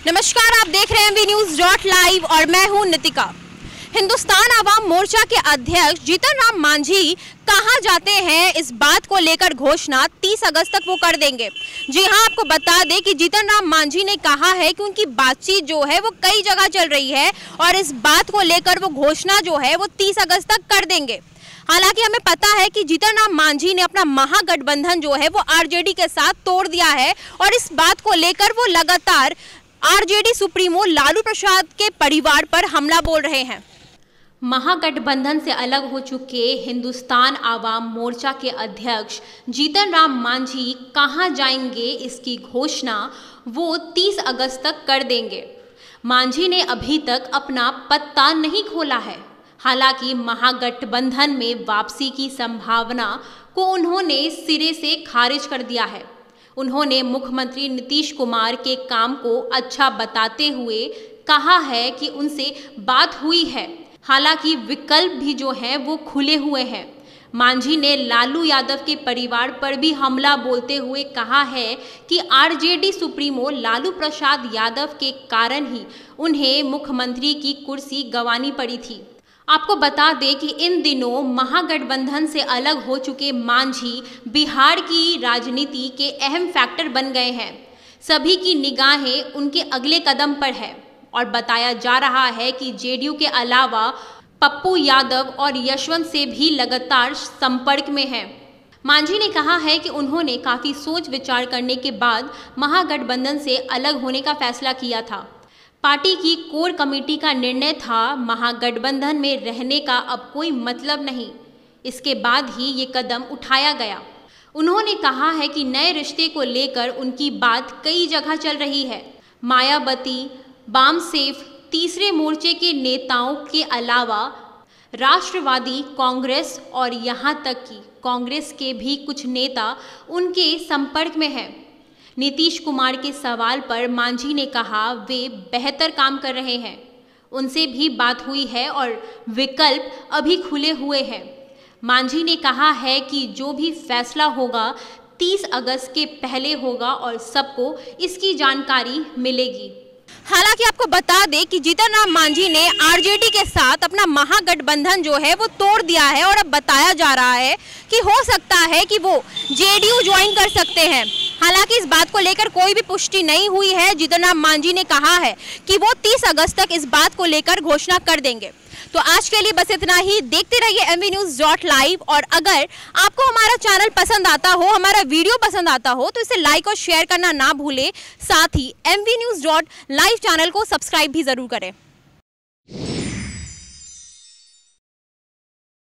नमस्कार, आप देख रहे हैं MVNews.live और मैं हूं नितिका। हिंदुस्तान आवाम मोर्चा के अध्यक्ष जीतन राम मांझी कहां जाते हैं, इस बात को लेकर घोषणा 30 अगस्त तक वो कर देंगे। जी हां, आपको बता दें कि जीतन राम मांझी ने कहा है कि उनकी बातचीत जो है वो कई जगह चल रही है और इस बात को लेकर वो घोषणा जो है वो 30 अगस्त तक कर देंगे। हालांकि हमें पता है कि जीतन राम मांझी ने अपना महागठबंधन जो है वो आरजेडी के साथ तोड़ दिया है और इस बात को लेकर वो लगातार आरजेडी सुप्रीमो लालू प्रसाद के परिवार पर हमला बोल रहे हैं। महागठबंधन से अलग हो चुके हिंदुस्तान आवाम मोर्चा के अध्यक्ष जीतन राम मांझी कहां जाएंगे, इसकी घोषणा वो 30 अगस्त तक कर देंगे। मांझी ने अभी तक अपना पत्ता नहीं खोला है। हालांकि महागठबंधन में वापसी की संभावना को उन्होंने सिरे से खारिज कर दिया है। उन्होंने मुख्यमंत्री नीतीश कुमार के काम को अच्छा बताते हुए कहा है कि उनसे बात हुई है। हालांकि विकल्प भी जो हैं वो खुले हुए हैं। मांझी ने लालू यादव के परिवार पर भी हमला बोलते हुए कहा है कि आरजेडी सुप्रीमो लालू प्रसाद यादव के कारण ही उन्हें मुख्यमंत्री की कुर्सी गंवानी पड़ी थी। आपको बता दें कि इन दिनों महागठबंधन से अलग हो चुके मांझी बिहार की राजनीति के अहम फैक्टर बन गए हैं। सभी की निगाहें उनके अगले कदम पर है और बताया जा रहा है कि जेडीयू के अलावा पप्पू यादव और यशवंत से भी लगातार संपर्क में हैं। मांझी ने कहा है कि उन्होंने काफ़ी सोच विचार करने के बाद महागठबंधन से अलग होने का फैसला किया था। पार्टी की कोर कमेटी का निर्णय था महागठबंधन में रहने का अब कोई मतलब नहीं। इसके बाद ही ये कदम उठाया गया। उन्होंने कहा है कि नए रिश्ते को लेकर उनकी बात कई जगह चल रही है। मायावती, बामसेफ, तीसरे मोर्चे के नेताओं के अलावा राष्ट्रवादी कांग्रेस और यहाँ तक कि कांग्रेस के भी कुछ नेता उनके संपर्क में हैं। नीतीश कुमार के सवाल पर मांझी ने कहा वे बेहतर काम कर रहे हैं, उनसे भी बात हुई है और विकल्प अभी खुले हुए हैं। मांझी ने कहा है कि जो भी फैसला होगा 30 अगस्त के पहले होगा और सबको इसकी जानकारी मिलेगी। हालांकि आपको बता दें कि जीतन राम मांझी ने आरजेडी के साथ अपना महागठबंधन जो है वो तोड़ दिया है और अब बताया जा रहा है कि हो सकता है कि वो जेडीयू ज्वाइन कर सकते हैं। हालांकि इस बात को लेकर कोई भी पुष्टि नहीं हुई है। जीतन राम मांझी ने कहा है कि वो 30 अगस्त तक इस बात को लेकर घोषणा कर देंगे। तो आज के लिए बस इतना ही। देखते रहिए MVNews.live और अगर आपको हमारा चैनल पसंद आता हो, हमारा वीडियो पसंद आता हो तो इसे लाइक और शेयर करना ना भूलें। साथ ही MVNews.live चैनल को सब्सक्राइब भी जरूर करें।